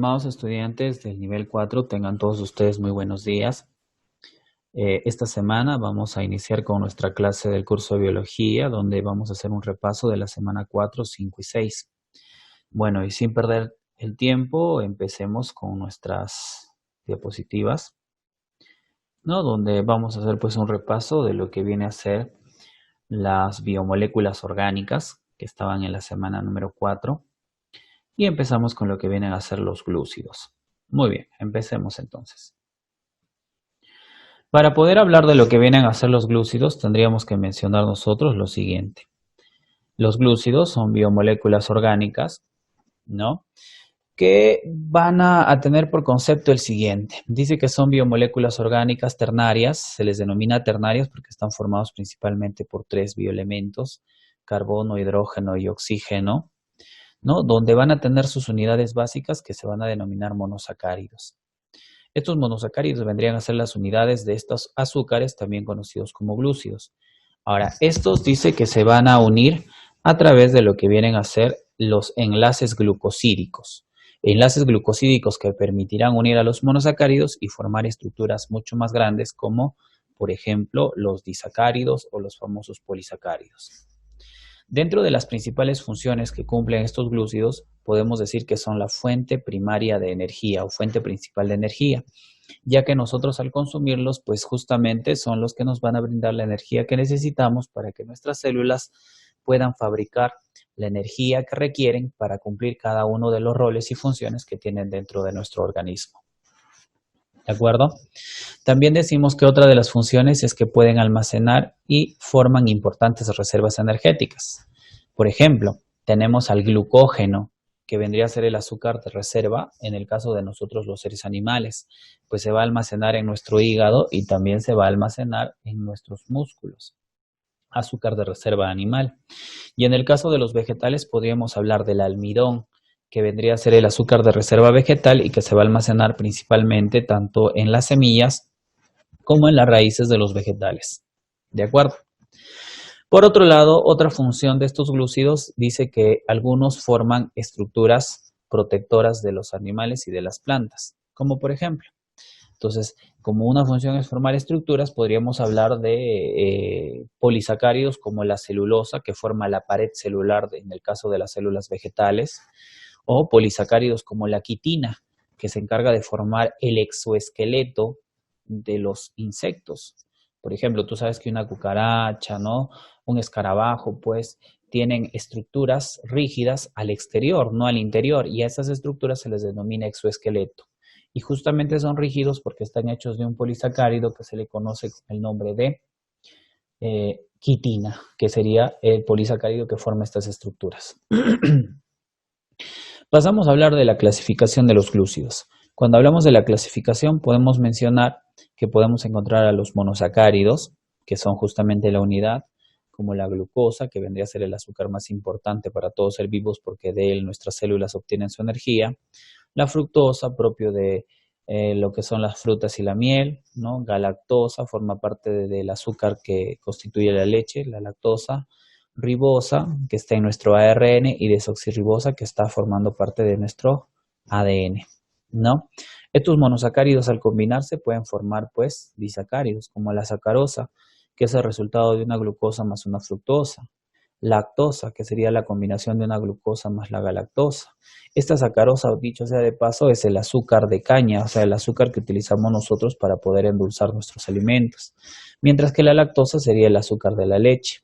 Amados estudiantes del nivel 4, tengan todos ustedes muy buenos días. Esta semana vamos a iniciar con nuestra clase del curso de biología, donde vamos a hacer un repaso de la semana 4, 5 y 6. Bueno, y sin perder el tiempo, empecemos con nuestras diapositivas, ¿no? Donde vamos a hacer pues un repaso de lo que viene a ser las biomoléculas orgánicas que estaban en la semana número 4. Y empezamos con lo que vienen a ser los glúcidos. Muy bien, empecemos entonces. Para poder hablar de lo que vienen a ser los glúcidos, tendríamos que mencionar nosotros lo siguiente. Los glúcidos son biomoléculas orgánicas, ¿no? Que van a tener por concepto el siguiente. Dice que son biomoléculas orgánicas ternarias, se les denomina ternarias porque están formados principalmente por 3 bioelementos, carbono, hidrógeno y oxígeno, ¿no? Donde van a tener sus unidades básicas que se van a denominar monosacáridos. Estos monosacáridos vendrían a ser las unidades de estos azúcares, también conocidos como glúcidos. Ahora, estos dice que se van a unir a través de lo que vienen a ser los enlaces glucosídicos. Enlaces glucosídicos que permitirán unir a los monosacáridos y formar estructuras mucho más grandes como, por ejemplo, los disacáridos o los famosos polisacáridos. Dentro de las principales funciones que cumplen estos glúcidos, podemos decir que son la fuente primaria de energía o fuente principal de energía, ya que nosotros al consumirlos, pues justamente son los que nos van a brindar la energía que necesitamos para que nuestras células puedan fabricar la energía que requieren para cumplir cada uno de los roles y funciones que tienen dentro de nuestro organismo. ¿De acuerdo? También decimos que otra de las funciones es que pueden almacenar y forman importantes reservas energéticas. Por ejemplo, tenemos al glucógeno, que vendría a ser el azúcar de reserva en el caso de nosotros los seres animales, pues se va a almacenar en nuestro hígado y también se va a almacenar en nuestros músculos. Azúcar de reserva animal. Y en el caso de los vegetales podríamos hablar del almidón, que vendría a ser el azúcar de reserva vegetal y que se va a almacenar principalmente tanto en las semillas como en las raíces de los vegetales. ¿De acuerdo? Por otro lado, otra función de estos glúcidos dice que algunos forman estructuras protectoras de los animales y de las plantas, como por ejemplo. Entonces, como una función es formar estructuras, podríamos hablar de polisacáridos como la celulosa, que forma la pared celular en el caso de las células vegetales, o polisacáridos como la quitina, que se encarga de formar el exoesqueleto de los insectos. Por ejemplo, tú sabes que una cucaracha, ¿no? Un escarabajo, pues, tienen estructuras rígidas al exterior, no al interior, y a esas estructuras se les denomina exoesqueleto. Y justamente son rígidos porque están hechos de un polisacárido que se le conoce con el nombre de quitina, que sería el polisacárido que forma estas estructuras. Pasamos a hablar de la clasificación de los glúcidos. Cuando hablamos de la clasificación podemos mencionar que podemos encontrar a los monosacáridos, que son justamente la unidad, como la glucosa, que vendría a ser el azúcar más importante para todos ser vivos porque de él nuestras células obtienen su energía. La fructosa, propio de lo que son las frutas y la miel, ¿no? Galactosa, forma parte del azúcar que constituye la leche, la lactosa. Ribosa, que está en nuestro ARN, y desoxirribosa, que está formando parte de nuestro ADN, ¿no? Estos monosacáridos al combinarse pueden formar, pues, disacáridos, como la sacarosa, que es el resultado de una glucosa más una fructosa. Lactosa, que sería la combinación de una glucosa más la galactosa. Esta sacarosa, dicho sea de paso, es el azúcar de caña, o sea, el azúcar que utilizamos nosotros para poder endulzar nuestros alimentos, mientras que la lactosa sería el azúcar de la leche.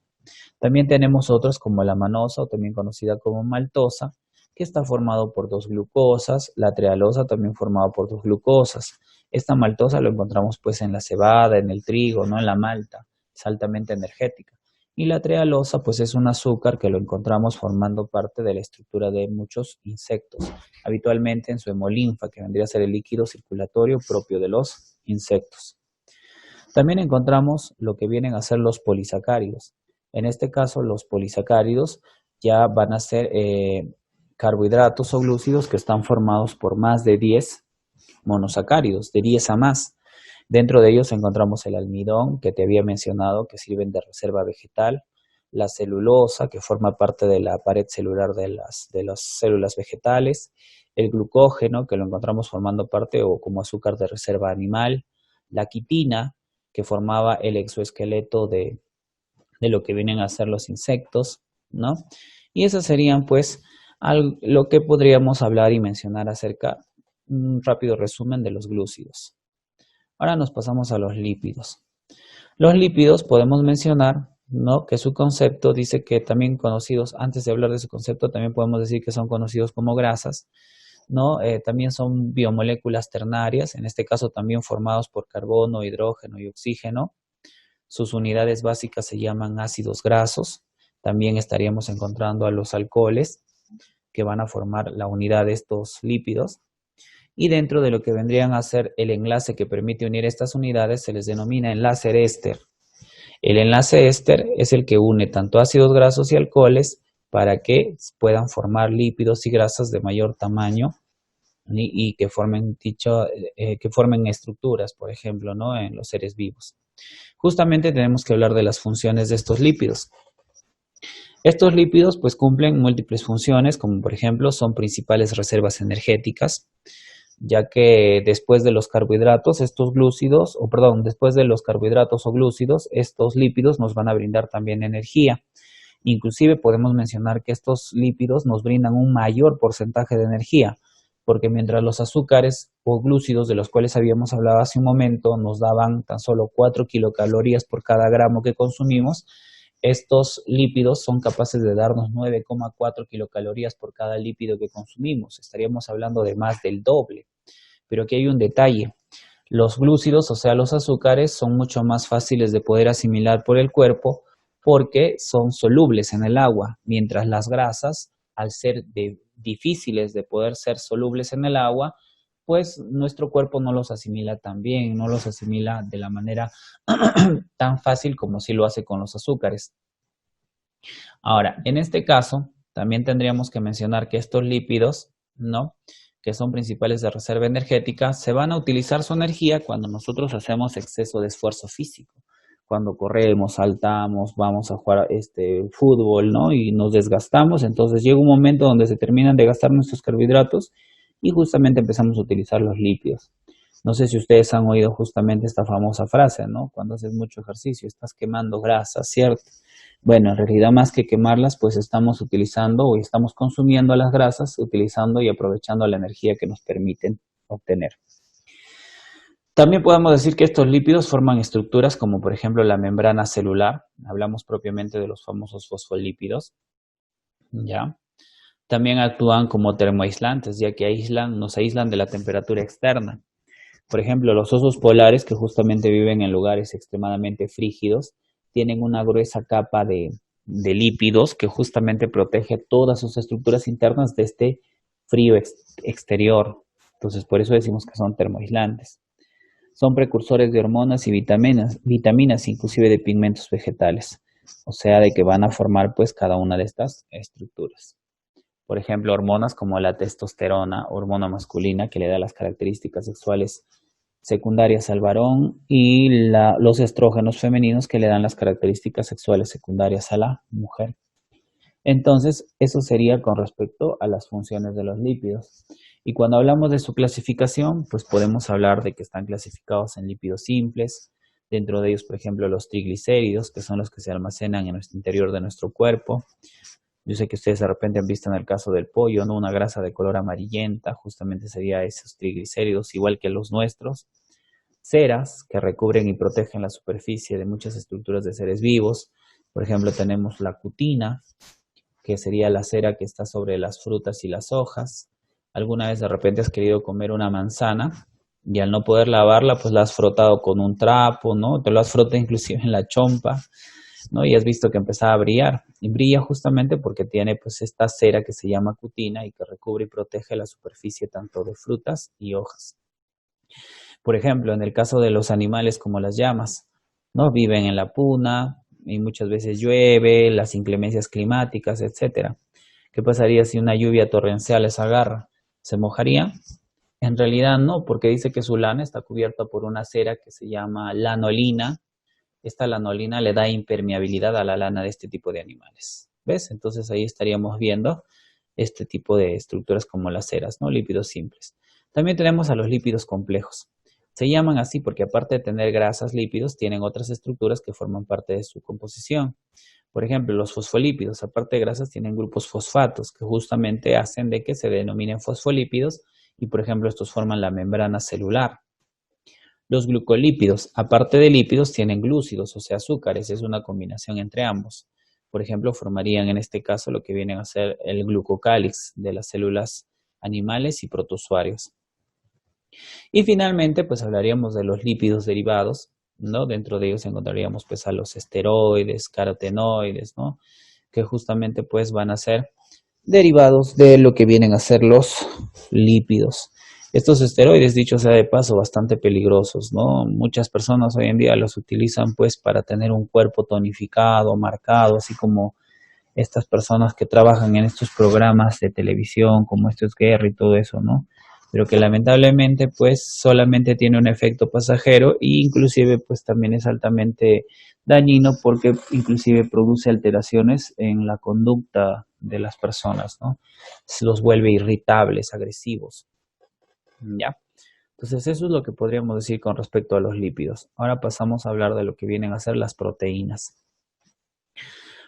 También tenemos otros como la manosa o también conocida como maltosa, que está formado por 2 glucosas, la trealosa también formada por 2 glucosas. Esta maltosa lo encontramos pues en la cebada, en el trigo, no en la malta, es altamente energética. Y la trealosa pues es un azúcar que lo encontramos formando parte de la estructura de muchos insectos, habitualmente en su hemolinfa, que vendría a ser el líquido circulatorio propio de los insectos. También encontramos lo que vienen a ser los polisacáridos. En este caso, los polisacáridos ya van a ser carbohidratos o glúcidos que están formados por más de 10 monosacáridos, de 10 a más. Dentro de ellos encontramos el almidón, que te había mencionado, que sirven de reserva vegetal, la celulosa, que forma parte de la pared celular de las células vegetales, el glucógeno, que lo encontramos formando parte o como azúcar de reserva animal, la quitina, que formaba el exoesqueleto de lo que vienen a ser los insectos, ¿no? Y esas serían pues lo que podríamos hablar y mencionar acerca, un rápido resumen de los glúcidos. Ahora nos pasamos a los lípidos. Los lípidos podemos mencionar, ¿no?, que su concepto dice que también conocidos, antes de hablar de su concepto, también podemos decir que son conocidos como grasas, ¿no? También son biomoléculas ternarias, en este caso también formados por carbono, hidrógeno y oxígeno. Sus unidades básicas se llaman ácidos grasos. También estaríamos encontrando a los alcoholes, que van a formar la unidad de estos lípidos. Y dentro de lo que vendrían a ser el enlace que permite unir estas unidades, se les denomina enlace éster. El enlace éster es el que une tanto ácidos grasos y alcoholes para que puedan formar lípidos y grasas de mayor tamaño y que formen estructuras, por ejemplo, ¿no?, en los seres vivos. Justamente tenemos que hablar de las funciones de estos lípidos. Estos lípidos pues cumplen múltiples funciones, como por ejemplo son principales reservas energéticas, ya que después de los carbohidratos, después de los carbohidratos o glúcidos, estos lípidos nos van a brindar también energía. Inclusive podemos mencionar que estos lípidos nos brindan un mayor porcentaje de energía, porque mientras los azúcares o glúcidos, de los cuales habíamos hablado hace un momento, nos daban tan solo 4 kilocalorías por cada gramo que consumimos, estos lípidos son capaces de darnos 9,4 kilocalorías por cada lípido que consumimos. Estaríamos hablando de más del doble. Pero aquí hay un detalle. Los glúcidos, o sea, los azúcares, son mucho más fáciles de poder asimilar por el cuerpo porque son solubles en el agua, mientras las grasas, al ser difíciles de poder ser solubles en el agua, pues nuestro cuerpo no los asimila tan bien, no los asimila de la manera tan fácil como si lo hace con los azúcares. Ahora, en este caso, también tendríamos que mencionar que estos lípidos, ¿no?, que son principales de reserva energética, se van a utilizar su energía cuando nosotros hacemos exceso de esfuerzo físico. Cuando corremos, saltamos, vamos a jugar fútbol, ¿no?, y nos desgastamos, entonces llega un momento donde se terminan de gastar nuestros carbohidratos y justamente empezamos a utilizar los lípidos. No sé si ustedes han oído justamente esta famosa frase, ¿no? Cuando haces mucho ejercicio, estás quemando grasas, ¿cierto? Bueno, en realidad más que quemarlas, pues estamos utilizando o estamos consumiendo las grasas, utilizando y aprovechando la energía que nos permiten obtener. También podemos decir que estos lípidos forman estructuras como por ejemplo la membrana celular. Hablamos propiamente de los famosos fosfolípidos, ¿ya? También actúan como termoaislantes, ya que nos aíslan de la temperatura externa. Por ejemplo, los osos polares, que justamente viven en lugares extremadamente frígidos, tienen una gruesa capa de lípidos que justamente protege todas sus estructuras internas de este frío exterior. Entonces, por eso decimos que son termoaislantes. Son precursores de hormonas y vitaminas, inclusive de pigmentos vegetales. O sea, de que van a formar pues cada una de estas estructuras. Por ejemplo, hormonas como la testosterona, hormona masculina que le da las características sexuales secundarias al varón, y los estrógenos femeninos que le dan las características sexuales secundarias a la mujer. Entonces, eso sería con respecto a las funciones de los lípidos. Y cuando hablamos de su clasificación, pues podemos hablar de que están clasificados en lípidos simples, dentro de ellos, por ejemplo, los triglicéridos, que son los que se almacenan en nuestro interior de nuestro cuerpo. Yo sé que ustedes de repente han visto en el caso del pollo, ¿no?, una grasa de color amarillenta, justamente sería esos triglicéridos, igual que los nuestros. Ceras, que recubren y protegen la superficie de muchas estructuras de seres vivos. Por ejemplo, tenemos la cutina, que sería la cera que está sobre las frutas y las hojas. Alguna vez de repente has querido comer una manzana y al no poder lavarla, pues la has frotado con un trapo, ¿no? Te lo has frotado inclusive en la chompa, ¿no? Y has visto que empezaba a brillar. Y brilla justamente porque tiene pues esta cera que se llama cutina y que recubre y protege la superficie tanto de frutas y hojas. Por ejemplo, en el caso de los animales como las llamas, ¿no?, viven en la puna y muchas veces llueve, las inclemencias climáticas, etcétera. ¿Qué pasaría si una lluvia torrencial les agarra? ¿Se mojaría? En realidad no, porque dice que su lana está cubierta por una cera que se llama lanolina. Esta lanolina le da impermeabilidad a la lana de este tipo de animales. ¿Ves? Entonces ahí estaríamos viendo este tipo de estructuras como las ceras, ¿no? Lípidos simples. También tenemos a los lípidos complejos. Se llaman así porque aparte de tener grasas, lípidos, tienen otras estructuras que forman parte de su composición. Por ejemplo, los fosfolípidos, aparte de grasas, tienen grupos fosfatos que justamente hacen de que se denominen fosfolípidos y, por ejemplo, estos forman la membrana celular. Los glucolípidos, aparte de lípidos, tienen glúcidos, o sea, azúcares, es una combinación entre ambos. Por ejemplo, formarían en este caso lo que vienen a ser el glucocálix de las células animales y protozoarios. Y finalmente, pues hablaríamos de los lípidos derivados, ¿no? Dentro de ellos encontraríamos pues a los esteroides, carotenoides, ¿no? Que justamente pues van a ser derivados de lo que vienen a ser los lípidos. Estos esteroides, dicho sea de paso, bastante peligrosos, ¿no? Muchas personas hoy en día los utilizan pues para tener un cuerpo tonificado, marcado, así como estas personas que trabajan en estos programas de televisión como Esto es Guerra y todo eso, ¿no? Pero que lamentablemente pues solamente tiene un efecto pasajero e inclusive pues también es altamente dañino porque inclusive produce alteraciones en la conducta de las personas, ¿no? Se los vuelve irritables, agresivos, ¿ya? Entonces eso es lo que podríamos decir con respecto a los lípidos. Ahora pasamos a hablar de lo que vienen a ser las proteínas.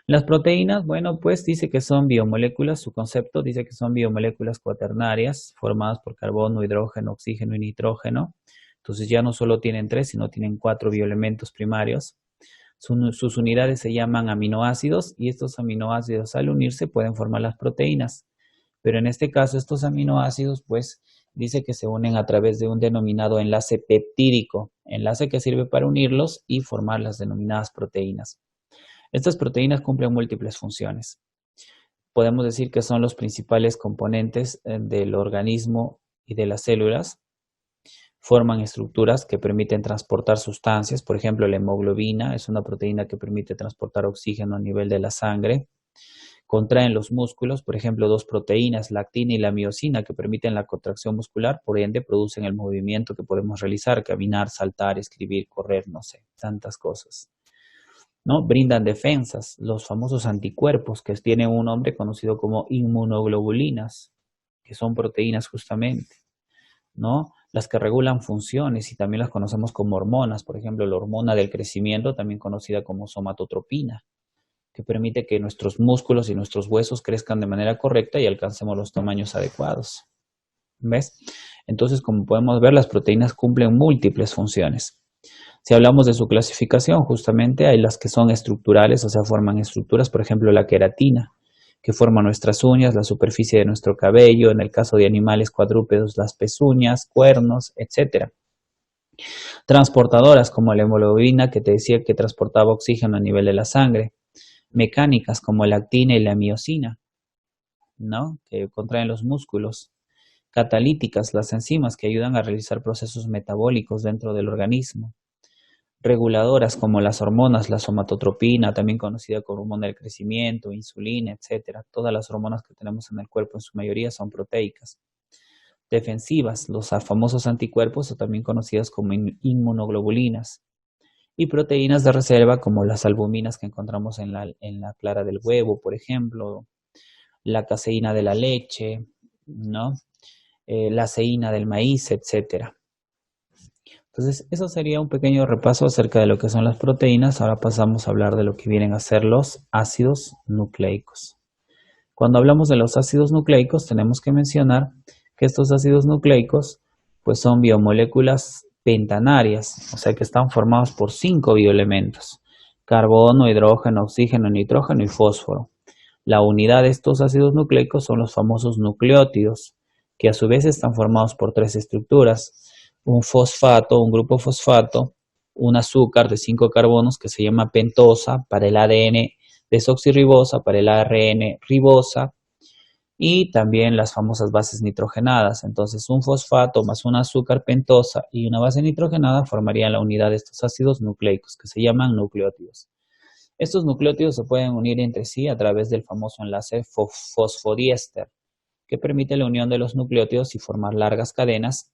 Las proteínas, bueno, pues dice que son biomoléculas, su concepto dice que son biomoléculas cuaternarias formadas por carbono, hidrógeno, oxígeno y nitrógeno. Entonces ya no solo tienen 3, sino tienen 4 bioelementos primarios. Sus unidades se llaman aminoácidos y estos aminoácidos al unirse pueden formar las proteínas. Pero en este caso estos aminoácidos pues dice que se unen a través de un denominado enlace peptídico, enlace que sirve para unirlos y formar las denominadas proteínas. Estas proteínas cumplen múltiples funciones. Podemos decir que son los principales componentes del organismo y de las células. Forman estructuras que permiten transportar sustancias. Por ejemplo, la hemoglobina es una proteína que permite transportar oxígeno a nivel de la sangre. Contraen los músculos, por ejemplo, dos proteínas, la actina y la miosina, que permiten la contracción muscular, por ende producen el movimiento que podemos realizar, caminar, saltar, escribir, correr, no sé, tantas cosas, ¿no? Brindan defensas, los famosos anticuerpos, que tienen un nombre conocido como inmunoglobulinas, que son proteínas justamente, ¿no? Las que regulan funciones y también las conocemos como hormonas, por ejemplo, la hormona del crecimiento, también conocida como somatotropina, que permite que nuestros músculos y nuestros huesos crezcan de manera correcta y alcancemos los tamaños adecuados. ¿Ves? Entonces, como podemos ver, las proteínas cumplen múltiples funciones. Si hablamos de su clasificación, justamente hay las que son estructurales, o sea, forman estructuras, por ejemplo, la queratina, que forma nuestras uñas, la superficie de nuestro cabello, en el caso de animales cuadrúpedos, las pezuñas, cuernos, etc. Transportadoras, como la hemoglobina, que te decía que transportaba oxígeno a nivel de la sangre. Mecánicas, como la actina y la miosina, ¿no? Que contraen los músculos. Catalíticas, las enzimas que ayudan a realizar procesos metabólicos dentro del organismo. Reguladoras como las hormonas, la somatotropina, también conocida como hormona del crecimiento, insulina, etcétera. Todas las hormonas que tenemos en el cuerpo en su mayoría son proteicas. Defensivas, los famosos anticuerpos o también conocidas como inmunoglobulinas. Y proteínas de reserva como las albuminas que encontramos en la clara del huevo, por ejemplo, la caseína de la leche, ¿no? La ceína del maíz, etcétera. Entonces, eso sería un pequeño repaso acerca de lo que son las proteínas. Ahora pasamos a hablar de lo que vienen a ser los ácidos nucleicos. Cuando hablamos de los ácidos nucleicos, tenemos que mencionar que estos ácidos nucleicos pues son biomoléculas pentanarias, o sea que están formados por 5 bioelementos: carbono, hidrógeno, oxígeno, nitrógeno y fósforo. La unidad de estos ácidos nucleicos son los famosos nucleótidos, que a su vez están formados por 3 estructuras: un fosfato, un grupo fosfato, un azúcar de 5 carbonos que se llama pentosa, para el ADN desoxirribosa, para el ARN ribosa, y también las famosas bases nitrogenadas. Entonces, un fosfato más un azúcar pentosa y una base nitrogenada formarían la unidad de estos ácidos nucleicos, que se llaman nucleótidos. Estos nucleótidos se pueden unir entre sí a través del famoso enlace fosfodiéster, que permite la unión de los nucleótidos y formar largas cadenas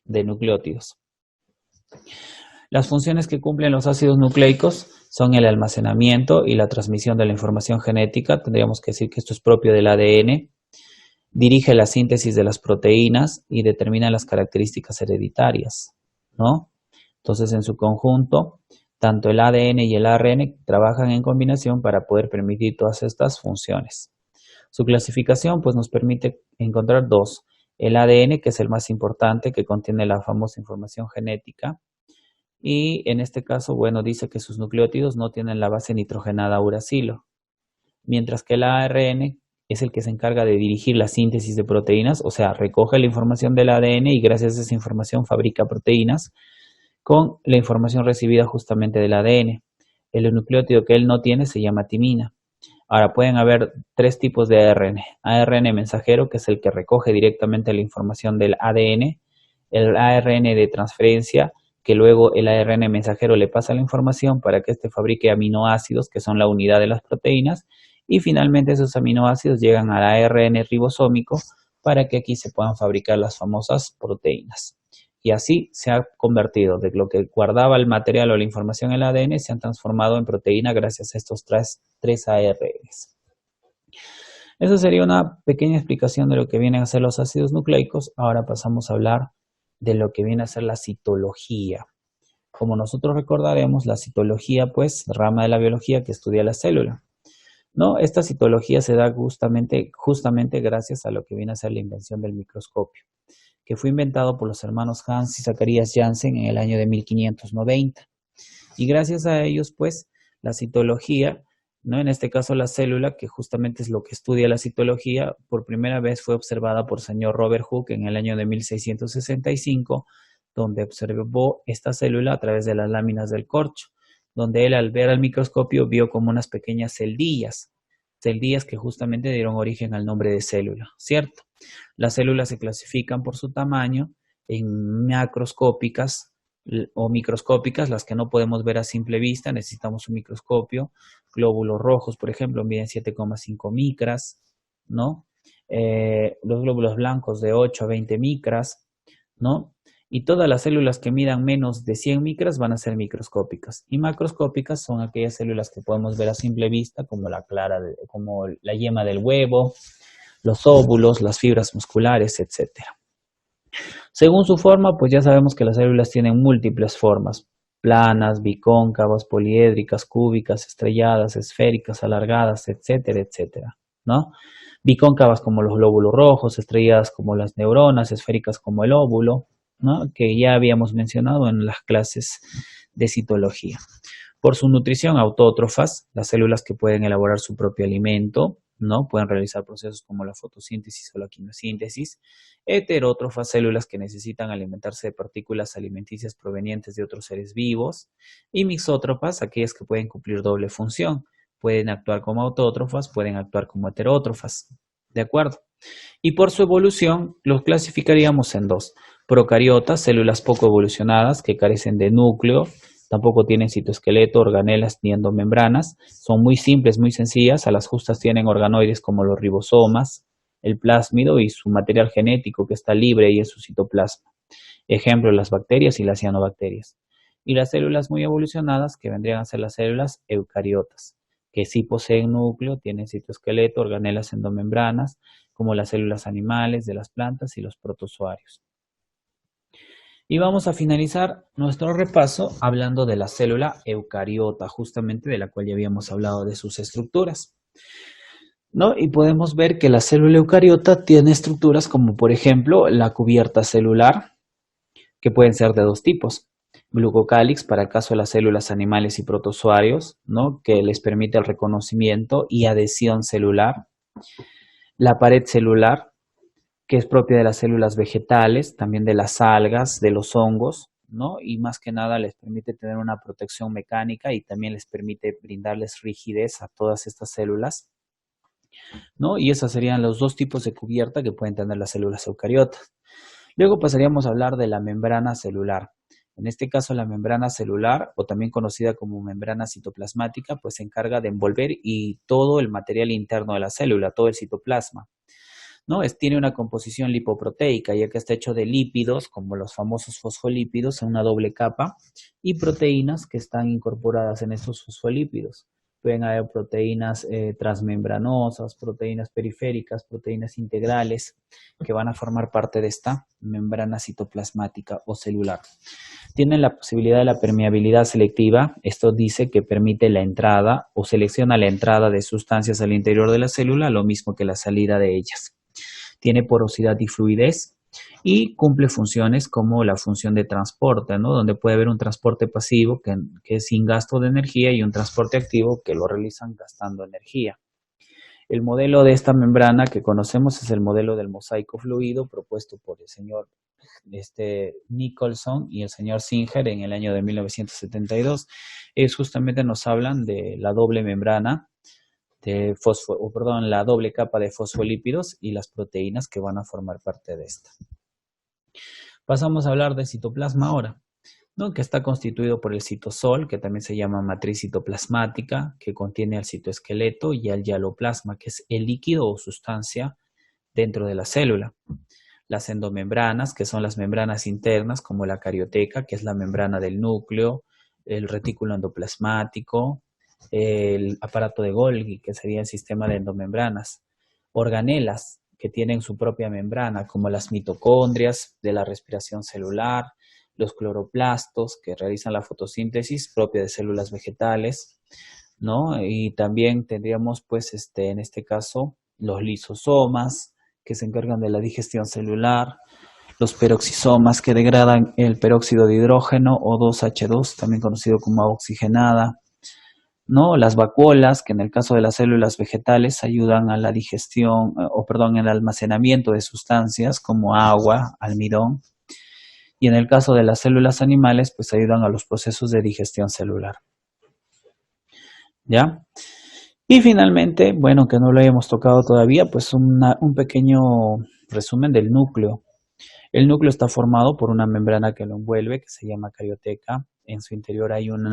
de nucleótidos. Las funciones que cumplen los ácidos nucleicos son el almacenamiento y la transmisión de la información genética. Tendríamos que decir que esto es propio del ADN. dirige la síntesis de las proteínas y determina las características hereditarias, ¿no? Entonces, en su conjunto, tanto el ADN y el ARN trabajan en combinación para poder permitir todas estas funciones. Su clasificación pues nos permite encontrar dos. El ADN, que es el más importante, que contiene la famosa información genética. Y en este caso, bueno, dice que sus nucleótidos no tienen la base nitrogenada uracilo. Mientras que el ARN es el que se encarga de dirigir la síntesis de proteínas, o sea, recoge la información del ADN y gracias a esa información fabrica proteínas con la información recibida justamente del ADN. El nucleótido que él no tiene se llama timina. Ahora, pueden haber tres tipos de ARN. ARN mensajero, que es el que recoge directamente la información del ADN. El ARN de transferencia, que luego el ARN mensajero le pasa la información para que éste fabrique aminoácidos, que son la unidad de las proteínas. Y finalmente esos aminoácidos llegan al ARN ribosómico para que aquí se puedan fabricar las famosas proteínas. Y así se ha convertido de lo que guardaba el material o la información en el ADN, se han transformado en proteína gracias a estos tres ARNs. Esa sería una pequeña explicación de lo que vienen a ser los ácidos nucleicos. Ahora pasamos a hablar de lo que viene a ser la citología. Como nosotros recordaremos, la citología, pues, rama de la biología que estudia la célula. ¿No? Esta citología se da justamente gracias a lo que viene a ser la invención del microscopio, que fue inventado por los hermanos Hans y Zacharias Janssen en el año de 1590. Y gracias a ellos, pues, la citología, ¿no? En este caso la célula, que justamente es lo que estudia la citología, por primera vez fue observada por el señor Robert Hooke en el año de 1665, donde observó esta célula a través de las láminas del corcho, donde él al ver al microscopio vio como unas pequeñas celdillas que justamente dieron origen al nombre de célula, ¿cierto? Las células se clasifican por su tamaño en macroscópicas o microscópicas, las que no podemos ver a simple vista, necesitamos un microscopio. Glóbulos rojos, por ejemplo, miden 7,5 micras, ¿no? Los glóbulos blancos de 8 a 20 micras, ¿no? Y todas las células que midan menos de 100 micras van a ser microscópicas. Y macroscópicas son aquellas células que podemos ver a simple vista, como como la yema del huevo, los óvulos, las fibras musculares, etc. Según su forma, pues ya sabemos que las células tienen múltiples formas: planas, bicóncavas, poliédricas, cúbicas, estrelladas, esféricas, alargadas, etcétera, etcétera, ¿no? Bicóncavas como los glóbulos rojos, estrelladas como las neuronas, esféricas como el óvulo, ¿no? Que ya habíamos mencionado en las clases de citología. Por su nutrición, autótrofas, las células que pueden elaborar su propio alimento, ¿no? Pueden realizar procesos como la fotosíntesis o la quimiosíntesis. Heterótrofas, células que necesitan alimentarse de partículas alimenticias provenientes de otros seres vivos. Y mixótrofas, aquellas que pueden cumplir doble función. Pueden actuar como autótrofas, pueden actuar como heterótrofas. ¿De acuerdo? Y por su evolución, los clasificaríamos en dos: procariotas, células poco evolucionadas que carecen de núcleo, tampoco tienen citoesqueleto, organelas ni endomembranas, son muy simples, muy sencillas, a las justas tienen organoides como los ribosomas, el plásmido y su material genético que está libre ahí en su citoplasma. Ejemplo, las bacterias y las cianobacterias. Y las células muy evolucionadas, que vendrían a ser las células eucariotas, que sí poseen núcleo, tienen citoesqueleto, organelas endomembranas, como las células animales, de las plantas y los protozoarios. Y vamos a finalizar nuestro repaso hablando de la célula eucariota, justamente de la cual ya habíamos hablado de sus estructuras, ¿no? Y podemos ver que la célula eucariota tiene estructuras como, por ejemplo, la cubierta celular, que pueden ser de dos tipos: glucocálix para el caso de las células animales y protozoarios, ¿no? Que les permite el reconocimiento y adhesión celular. La pared celular, que es propia de las células vegetales, también de las algas, de los hongos, ¿no? Y más que nada les permite tener una protección mecánica y también les permite brindarles rigidez a todas estas células, ¿no? Y esos serían los dos tipos de cubierta que pueden tener las células eucariotas. Luego pasaríamos a hablar de la membrana celular. En este caso, la membrana celular, o también conocida como membrana citoplasmática, pues se encarga de envolver y todo el material interno de la célula, todo el citoplasma, ¿no? Tiene una composición lipoproteica, ya que está hecho de lípidos, como los famosos fosfolípidos, en una doble capa, y proteínas que están incorporadas en estos fosfolípidos. pueden haber proteínas transmembranosas, proteínas periféricas, proteínas integrales que van a formar parte de esta membrana citoplasmática o celular. Tienen la posibilidad de la permeabilidad selectiva. Esto dice que permite la entrada o selecciona la entrada de sustancias al interior de la célula, lo mismo que la salida de ellas. Tiene porosidad y fluidez y cumple funciones como la función de transporte, ¿no? Donde puede haber un transporte pasivo que es sin gasto de energía y un transporte activo que lo realizan gastando energía. El modelo de esta membrana que conocemos es el modelo del mosaico fluido propuesto por el señor Nicholson y el señor Singer en el año de 1972. Ellos justamente nos hablan de la doble membrana de la doble capa de fosfolípidos y las proteínas que van a formar parte de esta. Pasamos a hablar de citoplasma ahora, ¿no? Que está constituido por el citosol, que también se llama matriz citoplasmática, que contiene al citoesqueleto y al hialoplasma, que es el líquido o sustancia dentro de la célula. Las endomembranas, que son las membranas internas, como la carioteca, que es la membrana del núcleo, el retículo endoplasmático, el aparato de Golgi, que sería el sistema de endomembranas, organelas, que tienen su propia membrana, como las mitocondrias de la respiración celular, los cloroplastos, que realizan la fotosíntesis propia de células vegetales, ¿no? Y también tendríamos, pues, en este caso, los lisosomas, que se encargan de la digestión celular, los peroxisomas, que degradan el peróxido de hidrógeno o 2H2, también conocido como agua oxigenada, ¿no? Las vacuolas, que en el caso de las células vegetales ayudan a la digestión, el almacenamiento de sustancias como agua, almidón, y en el caso de las células animales, pues ayudan a los procesos de digestión celular. ¿Ya? Y finalmente, bueno, que no lo hayamos tocado todavía, pues un pequeño resumen del núcleo. El núcleo está formado por una membrana que lo envuelve, que se llama carioteca. En su interior hay un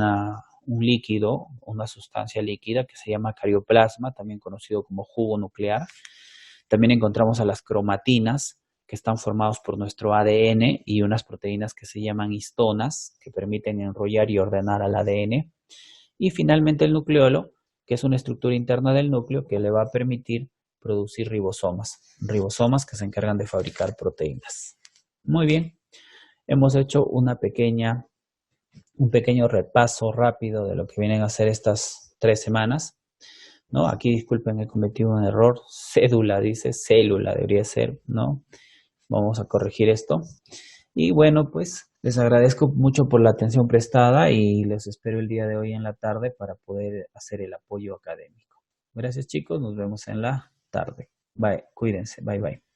líquido, una sustancia líquida que se llama carioplasma, también conocido como jugo nuclear. También encontramos a las cromatinas, que están formados por nuestro ADN y unas proteínas que se llaman histonas, que permiten enrollar y ordenar al ADN. Y finalmente el nucleolo, que es una estructura interna del núcleo que le va a permitir producir ribosomas que se encargan de fabricar proteínas. Muy bien, hemos hecho un pequeño repaso rápido de lo que vienen a ser estas 3 semanas, ¿no? Aquí, disculpen, he cometido un error, cédula, dice célula, debería ser, ¿no? Vamos a corregir esto. Y bueno, pues les agradezco mucho por la atención prestada y les espero el día de hoy en la tarde para poder hacer el apoyo académico. Gracias, chicos, nos vemos en la tarde. Bye, cuídense, bye bye.